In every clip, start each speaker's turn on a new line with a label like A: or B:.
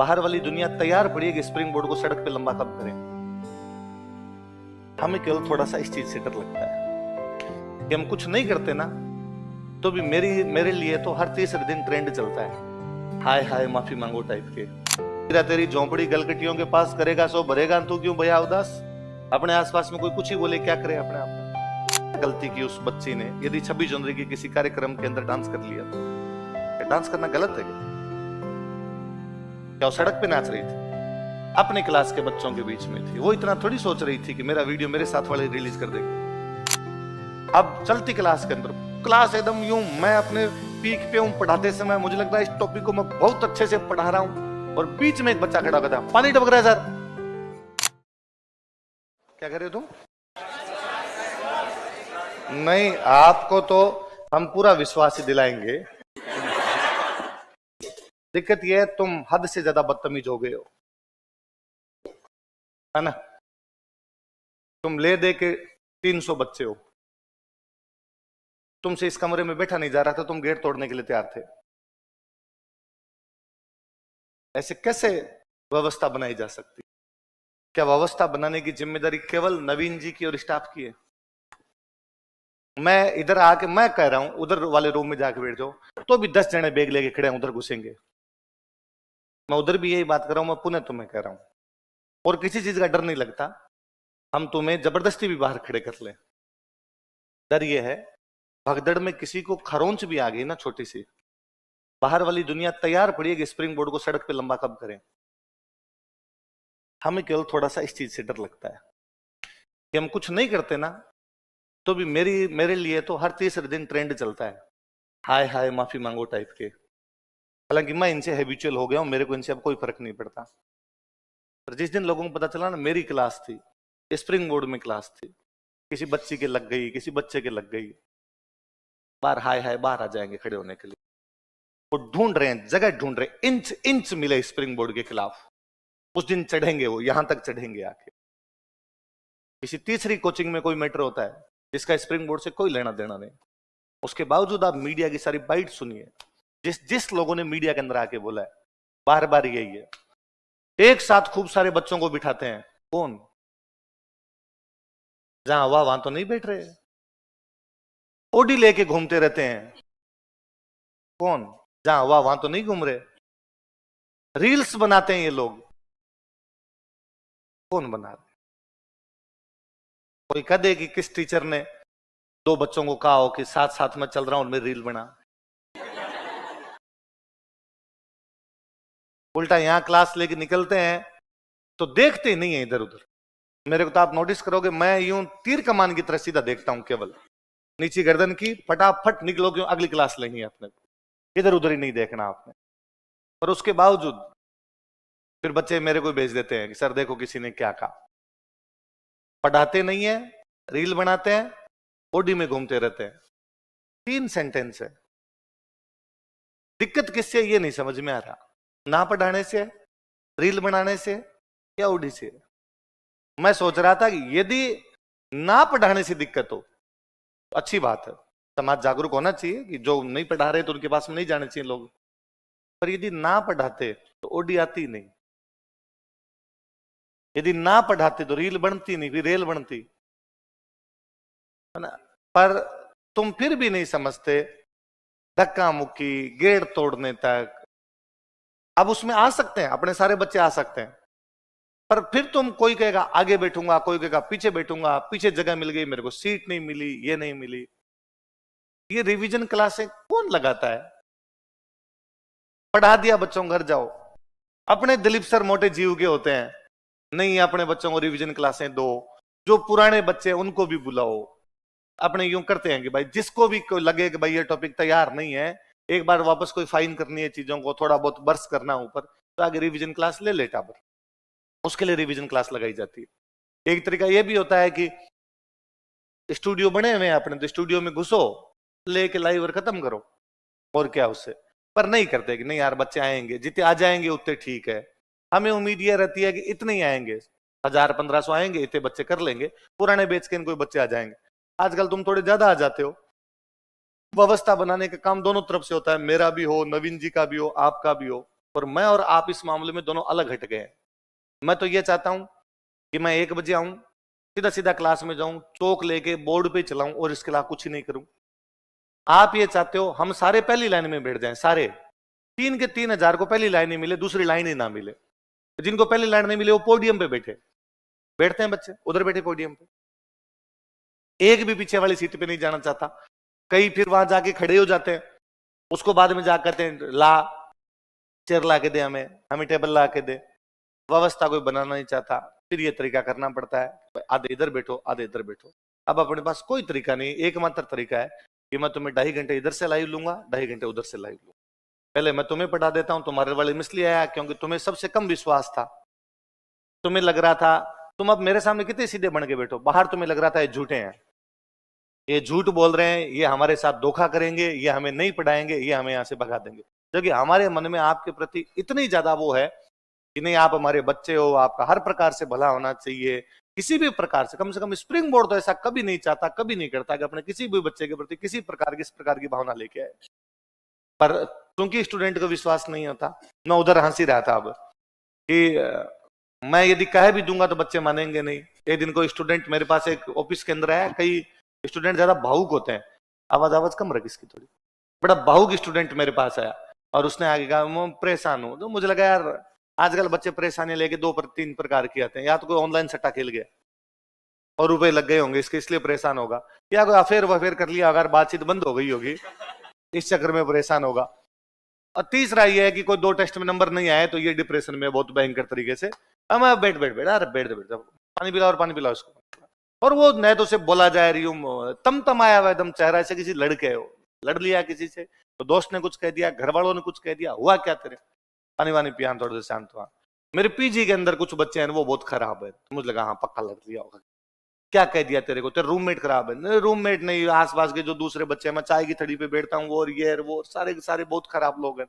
A: बाहर वाली दुनिया तैयार पड़ी है कि स्प्रिंग बोर्ड को सड़क पे लंबा कब करें। हमें केवल थोड़ा सा इस चीज से डर लगता है कि हम कुछ नहीं करते ना तो भी मेरे लिए तो हर तीसरे दिन ट्रेंड चलता है, हाय हाय माफी मांगो टाइप के। तेरा तेरी झोंपड़ी गलकटियों के पास करेगा सो भरेगा, तू क्यों भया उदास। अपने आसपास में कोई कुछ ही बोले क्या करे अपने आप में। गलती की उस बच्ची ने यदि 26 जनवरी के किसी कार्यक्रम के अंदर डांस कर लिया तो डांस करना गलत है क्या वो सड़क पे नाच रही थी, अपने क्लास के बच्चों के बीच में थी। वो इतना थोड़ी सोच रही थी कि मेरा वीडियो मेरे साथ वाले रिलीज कर देंगे। अब चलती क्लास के अंदर क्लास एकदम यूं, मैं अपने पीक पे हूं पढ़ाते समय, मुझे लगता है इस टॉपिक को मैं बहुत अच्छे से पढ़ा रहा हूं और बीच में एक बच्चा खड़ा होता है, पानी टपक रहा है सर। क्या कर रहे हो तुम? नहीं, आपको तो हम पूरा विश्वास ही दिलाएंगे। दिक्कत यह है तुम हद से ज्यादा बदतमीज हो गए हो, है ना। तुम ले दे के 300 बच्चे हो, तुमसे इस कमरे में बैठा नहीं जा रहा था, तुम गेट तोड़ने के लिए तैयार थे। ऐसे कैसे व्यवस्था बनाई जा सकती? क्या व्यवस्था बनाने की जिम्मेदारी केवल नवीन जी की और स्टाफ की है? मैं इधर आके मैं कह रहा हूं उधर वाले रूम में जाके बैठ जाओ तो भी 10 जने बैग लेके खड़े हैं, उधर घुसेंगे। मैं उधर भी यही बात कर रहा हूं, मैं पुनः तुम्हें कह रहा हूं, और किसी चीज का डर नहीं लगता। हम तुम्हें जबरदस्ती भी बाहर खड़े कर लें। डर यह है भगदड़ में किसी को खरोंच भी आ गई ना छोटी सी, बाहर वाली दुनिया तैयार पड़ी है कि स्प्रिंग बोर्ड को सड़क पे लंबा कब करें। हमें केवल थोड़ा सा इस चीज से डर लगता है कि हम कुछ नहीं करते ना तो भी मेरे लिए तो हर तीसरे दिन ट्रेंड चलता है, हाय हाय माफी मांगो टाइप के। हालांकि मैं इनसे हैबिचुअल हो गया हूं, मेरे को इनसे अब कोई फर्क नहीं पड़ता। पर जिस दिन लोगों को पता चला ना मेरी क्लास थी, स्प्रिंग बोर्ड में क्लास थी, किसी बच्ची के लग गई, किसी बच्चे के लग गई, बाहर हाय हाय बाहर आ जाएंगे खड़े होने के लिए। वो ढूंढ रहे हैं, जगह ढूंढ रहे हैं, इंच इंच मिले स्प्रिंग बोर्ड के खिलाफ। उस दिन चढ़ेंगे, वो यहां तक चढ़ेंगे आके। किसी तीसरी कोचिंग में कोई मैटर होता है जिसका स्प्रिंग बोर्ड से कोई लेना देना नहीं, उसके बावजूद आप मीडिया की सारी बाइट सुनिए, जिस जिस लोगों ने मीडिया के अंदर आके बोला है बार बार यही है, एक साथ खूब सारे बच्चों को बिठाते हैं। कौन? जहां हवा वहां तो नहीं बैठ रहे, ओडी लेके घूमते रहते हैं। कौन? जहां हवा वहां तो नहीं घूम रहे, रील्स बनाते हैं ये लोग। कौन बना रहे? कोई कह दे कि किस टीचर ने 2 बच्चों को कहा हो कि साथ साथ में चल रहा हूं और मैं रील बना। उल्टा यहां क्लास लेके निकलते हैं तो देखते ही नहीं है इधर उधर। मेरे को तो आप नोटिस करोगे, मैं यूं तीर कमान की तरह सीधा देखता हूं, केवल नीचे गर्दन की, फटाफट निकलो क्यों अगली क्लास लेनी है अपने को, इधर उधर ही नहीं देखना आपने। पर उसके बावजूद फिर बच्चे मेरे को भेज देते हैं कि सर देखो किसी ने क्या कहा। पढ़ाते नहीं है, रील बनाते हैं, ओडी में घूमते रहते हैं। 3 सेंटेंस है। दिक्कत किससे ये नहीं समझ में आ रहा, ना पढ़ाने से, रील बनाने से या ओडी से। मैं सोच रहा था कि यदि ना पढ़ाने से दिक्कत हो तो अच्छी बात है, समाज जागरूक होना चाहिए कि जो नहीं पढ़ा रहे तो उनके पास में नहीं जाने चाहिए लोग। पर यदि ना पढ़ाते तो ओडी आती नहीं, यदि ना पढ़ाते तो रील बनती नहीं, फिर रेल बनती, है ना। पर तुम फिर भी नहीं समझते, धक्का मुक्की गेट तोड़ने तक। अब उसमें आ सकते हैं, अपने सारे बच्चे आ सकते हैं, पर फिर तुम, कोई कहेगा आगे बैठूंगा, कोई कहेगा पीछे बैठूंगा, पीछे जगह मिल गई मेरे को, सीट नहीं मिली, ये नहीं मिली। ये रिवीजन क्लासें कौन लगाता है? पढ़ा दिया बच्चों घर जाओ। अपने दिलीप सर मोटे जीव के होते हैं, नहीं अपने बच्चों को रिवीजन क्लासें दो, जो पुराने बच्चे उनको भी बुलाओ। अपने यूं करते हैं कि भाई जिसको भी कोई लगे कि भाई ये टॉपिक तैयार नहीं है, एक बार वापस कोई फाइन करनी है चीजों को, थोड़ा बहुत बर्स करना ऊपर, तो आगे रिवीजन क्लास ले ले टाबर, उसके लिए रिवीजन क्लास लगाई जाती है। एक तरीका यह भी होता है कि स्टूडियो बने हुए हैं अपने, तो स्टूडियो में घुसो, लेके लाइव खत्म करो, और क्या उससे। पर नहीं करते कि नहीं यार बच्चे आएंगे, जितने आ जाएंगे उतने ठीक है। हमें उम्मीद यह रहती है कि इतने ही आएंगे, 1000-1500 आएंगे, इतने बच्चे कर लेंगे, पुराने बेच के इनको बच्चे आ जाएंगे। आजकल तुम थोड़े ज्यादा आ जाते हो। व्यवस्था बनाने का काम दोनों तरफ से होता है, मेरा भी हो, नवीन जी का भी हो, आपका भी हो। और मैं और आप इस मामले में दोनों अलग हट गए हैं। मैं तो ये चाहता हूं कि मैं 1 बजे आऊं, सीधा सीधा क्लास में जाऊं, चौक लेके बोर्ड पे चलाऊं और इसके अलावा कुछ ही नहीं करूं। आप ये चाहते हो हम सारे पहली लाइन में बैठ जाएं, सारे 3 के 3,000 को पहली लाइन ही मिले, दूसरी लाइन ही ना मिले। जिनको पहली लाइन नहीं मिले वो पोडियम पे बैठते हैं बच्चे, उधर बैठे पोडियम पे, एक भी पीछे वाली सीट पे नहीं जाना चाहता। कई फिर वहां जाके खड़े हो जाते हैं, उसको बाद में जाकर कहते हैं ला चेयर ला के दे, हमें टेबल ला के दे। व्यवस्था कोई बनाना नहीं चाहता, फिर ये तरीका करना पड़ता है, आधे इधर बैठो आधे इधर बैठो। अब अपने पास कोई तरीका नहीं, एकमात्र तरीका है कि मैं तुम्हें 2.5 घंटे इधर से लाइव लूंगा, 2.5 घंटे उधर से लाइव लूंगा। पहले मैं तुम्हें पढ़ा देता हूं, तुम्हारे वाले में इसलिए आया क्योंकि तुम्हें सबसे कम विश्वास था। तुम्हें लग रहा था, तुम अब मेरे सामने कितने सीधे बन के बैठो, बाहर तुम्हें लग रहा था ये झूठे हैं, ये झूठ बोल रहे हैं, ये हमारे साथ धोखा करेंगे, ये हमें नहीं पढ़ाएंगे, ये हमें यहां से भगा देंगे। जबकि हमारे मन में आपके प्रति इतनी ज्यादा वो है कि नहीं, आप हमारे बच्चे हो, आपका हर प्रकार से भला होना चाहिए, किसी भी प्रकार से। कम स्प्रिंग बोर्ड तो ऐसा कभी नहीं चाहता, कभी नहीं करता कि अपने किसी भी बच्चे के प्रति किसी प्रकार की इस प्रकार की भावना लेके आए। पर क्योंकि स्टूडेंट को विश्वास नहीं होता, मैं उधर हंसी रहा था अब कि मैं यदि कह भी दूंगा तो बच्चे मानेंगे नहीं। एक दिन कोई स्टूडेंट मेरे पास एक ऑफिस के अंदर आया, कई स्टूडेंट ज्यादा भावुक होते हैं, आवाज कम रख इसकी थोड़ी, बड़ा भावुक स्टूडेंट मेरे पास आया और उसने आगे कहा मैं परेशान हूं। तो मुझे लगा यार आजकल बच्चे परेशानी लेके 2-3 प्रकार के आते हैं, या तो कोई ऑनलाइन सट्टा खेल गया और रुपए लग गए होंगे इसके, इसलिए परेशान होगा, या कोई अफेयर वफेयर कर लिया, अगर बातचीत बंद हो गई होगी इस चक्कर में परेशान होगा। और तीसरा ये है कि कोई 2 टेस्ट में नंबर नहीं आए तो ये डिप्रेशन में बहुत भयंकर तरीके से, मैं बैठ अरे बैठ पानी पिलाओ और पानी पिलाओ इसको। और वो न तो उसे बोला जाए रही हूं, तम आया हुआ एकदम चेहरा से, किसी लड़के हो लड़ लिया किसी से, तो दोस्त ने कुछ कह दिया, घर वालों ने कुछ कह दिया, हुआ क्या तेरे, पानी वानी पिया, थोड़े से शांत हुआ। मेरे पीजी के अंदर कुछ बच्चे हैं वो बहुत खराब है, मुझे लगा हाँ पक्का लड़ लिया होगा। क्या कह दिया तेरे को, तेरे रूममेट खराब है? रूममेट नहीं, आसपास के जो दूसरे बच्चे हैं, मैं चाय की थड़ी पे बैठता हूँ, वो और ये वो सारे के सारे बहुत खराब लोग हैं।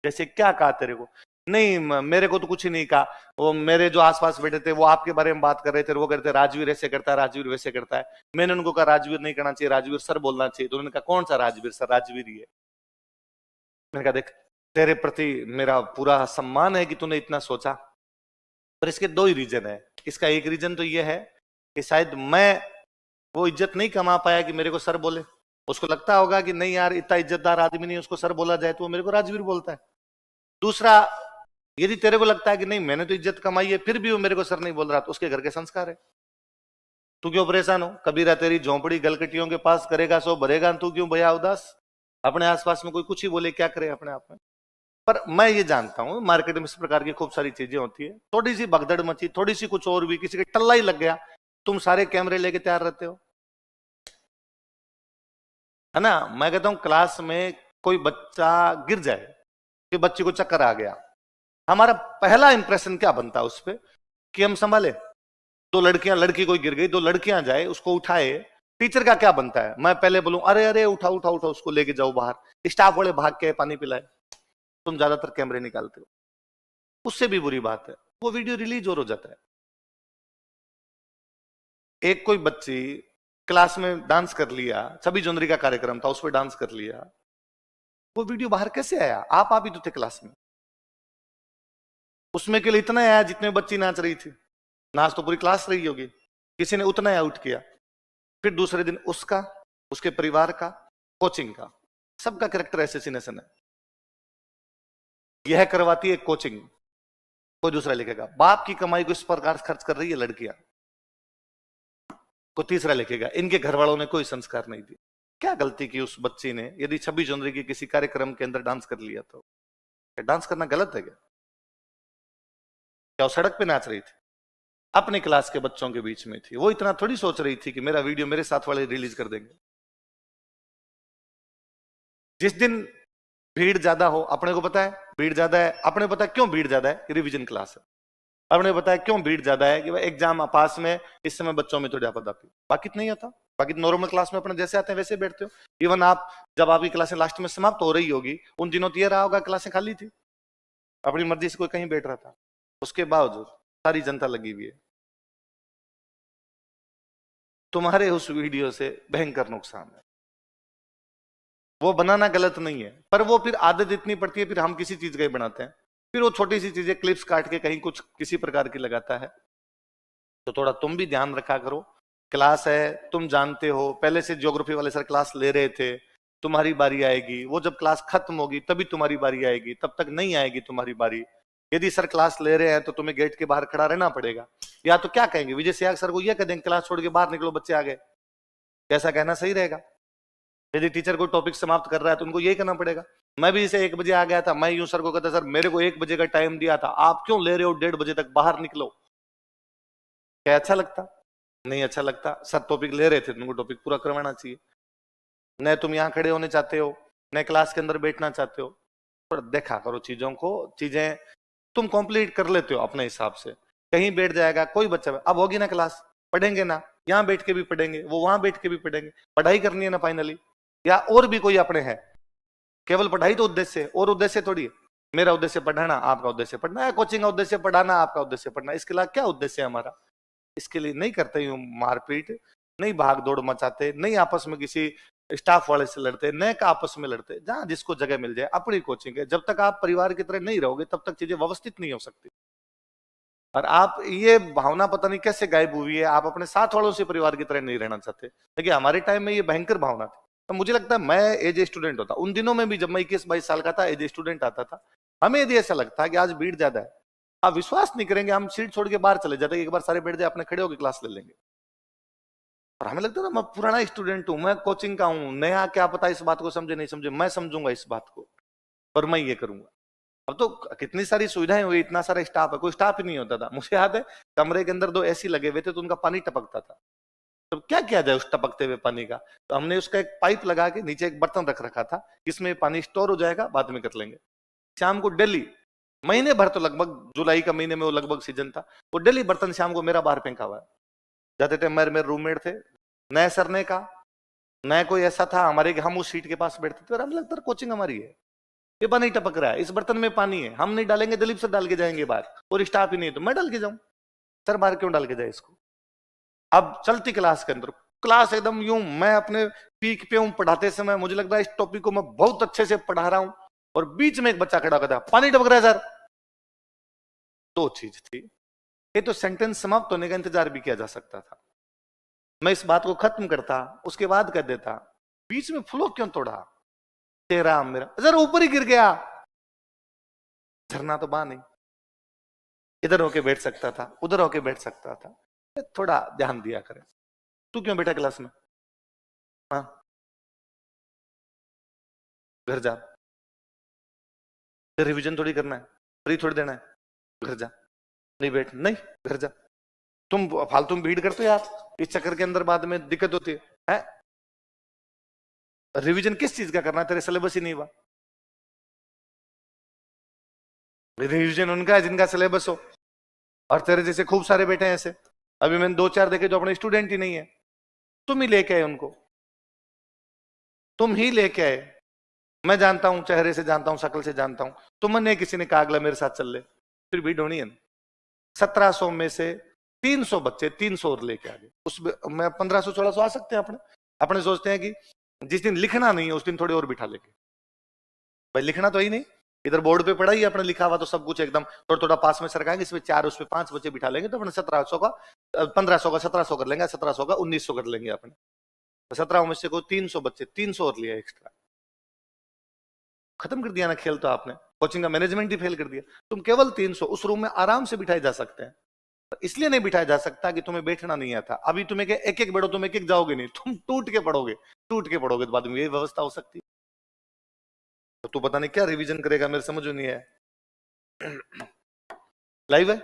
A: जैसे क्या कहा तेरे को? नहीं मेरे को तो कुछ ही नहीं कहा, वो मेरे जो आसपास बैठे थे वो आपके बारे में बात कर रहे थे, वो कहते राजवीर ऐसे करता है, राजवीर वैसे करता है। मैंने उनको कहा राजवीर नहीं करना चाहिए, राजवीर सर बोलना चाहिए। तो उन्होंने कहा कौन सा राजवीर सर? राजवीर ही है। मैंने कहा देख तेरे प्रति मेरा पूरा सम्मान है कि तूने इतना सोचा, पर इसके 2 ही रीजन है। इसका एक रीजन तो ये है कि शायद मैं वो इज्जत नहीं कमा पाया कि मेरे को सर बोले, उसको लगता होगा कि नहीं यार इतना इज्जतदार आदमी नहीं, उसको सर बोला जाए तो वो मेरे को राजवीर बोलता है। दूसरा, यदि तेरे को लगता है कि नहीं मैंने तो इज्जत कमाई है फिर भी वो मेरे को सर नहीं बोल रहा, तो उसके घर के संस्कार है। तू क्यों परेशान हो? कबीरा तेरी झोंपड़ी गलकटियों के पास, करेगा सो भरेगा, तू क्यों भैया उदास? अपने आसपास में कोई कुछ ही बोले क्या करे अपने आप में। पर मैं ये जानता हूं मार्केट में इस प्रकार की खूब सारी चीजें होती है, थोड़ी सी भगदड़ मची, थोड़ी सी कुछ और भी, किसी के टल्ला ही लग गया, तुम सारे कैमरे लेके तैयार रहते हो, है ना। मैं कहता हूं क्लास में कोई बच्चा गिर जाए कि बच्चे को चक्कर आ गया, हमारा पहला इंप्रेशन क्या बनता है उस पर कि हम संभाले। 2 लड़कियां, लड़की कोई गिर गई, 2 लड़कियां जाए उसको उठाए, टीचर का क्या बनता है? मैं पहले बोलूं अरे अरे उठा उठा उठा उसको लेके जाओ बाहर, स्टाफ वाले भाग के पानी पिलाए। तुम ज्यादातर कैमरे निकालते हो, उससे भी बुरी बात है वो वीडियो रिलीज और हो जाता है। एक कोई बच्ची क्लास में डांस कर लिया, 26 जनवरी का कार्यक्रम था उस पर डांस कर लिया, वो वीडियो बाहर कैसे आया? आप ही तो थे क्लास में, उसमें के लिए इतना आया जितने बच्ची नाच रही थी, नाच तो पूरी क्लास रही होगी, किसी ने उतना आउट किया। फिर दूसरे दिन उसका, उसके परिवार का, कोचिंग का, सबका कैरेक्टर एसेसिनेशन है। यह करवाती है कोचिंग, कोई दूसरा लिखेगा बाप की कमाई को इस प्रकार खर्च कर रही है लड़कियां, कोई तीसरा लिखेगा इनके घर वालों ने कोई संस्कार नहीं दिया। क्या गलती की उस बच्ची ने यदि 26 जनवरी के किसी कार्यक्रम के अंदर डांस कर लिया तो? क्या डांस करना गलत है क्या? क्या वो सड़क पे नाच रही थी? अपने क्लास के बच्चों के बीच में थी, वो इतना थोड़ी सोच रही थी कि मेरा वीडियो मेरे साथ वाले रिलीज कर देंगे। जिस दिन भीड़ ज्यादा हो, अपने को पता है भीड़ ज्यादा है, अपने को पता है क्यों भीड़ ज्यादा है, रिवीजन क्लास है। अपने को पता है क्यों भीड़ ज्यादा है कि भाई एग्जाम पास में, इस समय बच्चों में थोड़ी आपदा आती, बाकी नहीं आता। बाकी नॉर्मल क्लास में अपने जैसे आते हैं वैसे बैठते हो। इवन आप जब आपकी क्लासें लास्ट में समाप्त हो रही होगी, उन दिनों तो ये रहा होगा क्लासें खाली थी, अपनी मर्जी से कोई कहीं बैठ रहा था, उसके बावजूद सारी जनता लगी हुई है। तुम्हारे उस वीडियो से भयंकर नुकसान है। वो बनाना गलत नहीं है, पर वो फिर आदत इतनी पड़ती है, फिर हम किसी चीज का ही बनाते हैं। फिर वो छोटी सी चीजें क्लिप्स काट के कहीं कुछ किसी प्रकार की लगाता है। तो थोड़ा तुम भी ध्यान रखा करो। क्लास है, तुम जानते हो पहले से ज्योग्राफी वाले सर क्लास ले रहे थे, तुम्हारी बारी आएगी, वो जब क्लास खत्म होगी तभी तुम्हारी बारी आएगी, तब तक नहीं आएगी तुम्हारी बारी। यदि सर क्लास ले रहे हैं तो तुम्हें गेट के बाहर खड़ा रहना पड़ेगा, या तो क्या कहेंगे विजय सियाग सर को, यह कह देंगे क्लास छोड़ के बाहर निकलो बच्चे आ गए, कैसा कहना सही रहेगा? यदि टीचर कोई टॉपिक समाप्त कर रहा है तो उनको यही करना पड़ेगा। मैं भी इसे 1 बजे आ गया था, मैं यूं सर को कहता सर मेरे को 1 बजे का टाइम दिया था, आप क्यों ले रहे हो 1:30 बजे तक, बाहर निकलो। क्या अच्छा लगता? नहीं अच्छा लगता। सर टॉपिक ले रहे थे, तुमको टॉपिक पूरा करवाना चाहिए। न तुम यहाँ खड़े होने चाहते हो, न क्लास के अंदर बैठना चाहते हो। पर देखा करो चीजों को, चीजें तुम कंप्लीट कर लेते हो अपने हिसाब से। कहीं बैठ जाएगा कोई बच्चा, अब होगी ना क्लास, पढ़ेंगे ना, यहाँ बैठ के भी पढ़ेंगे, वो वहां बैठ के भी पढ़ेंगे, पढ़ाई करनी है ना फाइनली। या और भी कोई अपने है, केवल पढ़ाई तो उद्देश्य है, और उद्देश्य थोड़ी है। मेरा उद्देश्य पढ़ाना, आपका उद्देश्य पढ़ना है, कोचिंग का उद्देश्य पढ़ाना, आपका उद्देश्य पढ़ना। इसके अलावा क्या उद्देश्य है हमारा? इसके लिए नहीं करते यूं मारपीट, नहीं भाग दौड़ मचाते, नहीं आपस में किसी स्टाफ वाले से लड़ते, न आपस में लड़ते, जहां जिसको जगह मिल जाए। अपनी कोचिंग है, जब तक आप परिवार की तरह नहीं रहोगे तब तक चीजें व्यवस्थित नहीं हो सकती। और आप ये भावना पता नहीं कैसे गायब हुई है, आप अपने साथ वालों से परिवार की तरह नहीं रहना चाहते। देखिए हमारे टाइम में ये भयंकर भावना थी। तो मुझे लगता है मैं एज ए स्टूडेंट होता उन दिनों में भी, जब मैं 21-22 साल का था, एज ए स्टूडेंट आता था, हमें यदि ऐसा लगता है कि आज भीड़ ज्यादा है, आप विश्वास नहीं करेंगे, हम सीट छोड़ के बाहर चले जाते, एक बार सारे बैठ जाए, अपने खड़े होकर क्लास ले लेंगे। और हमें लगता था मैं पुराना स्टूडेंट हूं, मैं कोचिंग का हूं, नया क्या पता इस बात को समझे नहीं समझे, मैं समझूंगा इस बात को और मैं ये करूंगा। अब तो कितनी सारी सुविधाएं हुई, इतना सारा स्टाफ है, कोई स्टाफ ही नहीं होता था। मुझे याद है कमरे के अंदर 2 एसी लगे हुए थे, तो उनका पानी टपकता था। तो क्या किया जाए उस टपकते हुए पानी का? तो हमने उसका एक पाइप लगा के नीचे एक बर्तन रख रखा था, इसमें पानी स्टोर हो जाएगा, बाद में कर लेंगे। शाम को डेली, महीने भर, तो लगभग जुलाई का महीने में वो लगभग सीजन था, वो डेली बर्तन शाम को मेरा बाहर फेंका हुआ है। जाते थे, मेरे रूममेट थे, नए सरने का, नए कोई ऐसा था हमारे, हम उस सीट के पास बैठते थे और हमें लगता था कोचिंग हमारी है। ये पानी टपक रहा है, इस बर्तन में पानी है, हम नहीं डालेंगे, दिलीप सर डाल के जाएंगे बाहर, और स्टाफ ही नहीं है तो मैं डाल के जाऊं, सर बाहर क्यों डाल के जाए इसको? अब चलती क्लास के अंदर, क्लास एकदम यूं, मैं अपने पीक पे हूं पढ़ाते समय, मुझे लग रहा है इस टॉपिक को मैं बहुत अच्छे से पढ़ा रहा हूं, और बीच में एक बच्चा खड़ा होता है, पानी टपक रहा है सर। 2 चीज थी, ये तो सेंटेंस समाप्त होने का इंतजार भी किया जा सकता था, मैं इस बात को खत्म करता, उसके बाद कर देता, बीच में फ्लो क्यों तोड़ा? तेरा मेरा, सर ऊपर ही गिर गया, झरना तो बा नहीं, इधर होके बैठ सकता था, उधर होके बैठ सकता था, थोड़ा ध्यान दिया करें। तू क्यों बैठा क्लास में? हाँ, घर जा, रिवीजन थोड़ी करना है, फ्री थोड़ी देना है, घर जा, नहीं बैठ, नहीं घर जा। तुम फालतू में भीड़ करते हो यार, इस चक्कर के अंदर बाद में दिक्कत होती है? रिवीजन किस चीज का करना है? तेरे सिलेबस ही नहीं हुआ। रिवीजन उनका है जिनका सिलेबस हो, और तेरे जैसे खूब सारे बैठे हैं ऐसे, अभी मैंने 2-4 देखे जो अपने स्टूडेंट ही नहीं है, तुम ही लेके आए उनको, तुम ही लेके आए। मैं जानता हूं, चेहरे से जानता हूं, शक्ल से जानता हूं, तुमने किसी ने कहा अगला मेरे साथ चल ले, फिर भीड़ होनी है। 1700 में से 300 बच्चे 300 और लेके आ गए, उसमें 1500-1600 आ सकते हैं अपने। अपने सोचते हैं कि जिस दिन लिखना नहीं है उस दिन थोड़े और बिठा लेंगे, भाई लिखना तो ही नहीं, इधर बोर्ड पे पढ़ा ही अपने लिखा हुआ, तो सब कुछ एकदम थोड़ा थोड़ा पास में सरकाएंगे, इसमें 4 उसमें 5 बच्चे बिठा लेंगे, तो अपने 1700 का 1500 का 1700 कर लेंगे, 1700 का 1900 कर लेंगे अपने। तो 17 में से को 300 बच्चे 300 और लिया एक्स्ट्रा, खत्म कर दिया ना खेल तो आपने, कोचिंग का मैनेजमेंट ही फेल कर दिया। तुम केवल 300 उस रूम में आराम से बिठाए जा सकते हैं, तो इसलिए नहीं बिठाया जा सकता कि तुम्हें बैठना नहीं आता। अभी तुम्हें एक एक बैठो, तुम एक एक जाओगे नहीं, तुम टूट के पढ़ोगे, टूट के पढ़ोगे, तो बाद में यही व्यवस्था हो सकती है। तो तू पता नहीं क्या रिवीजन करेगा, मेरे समझ नहीं है। लाइव है।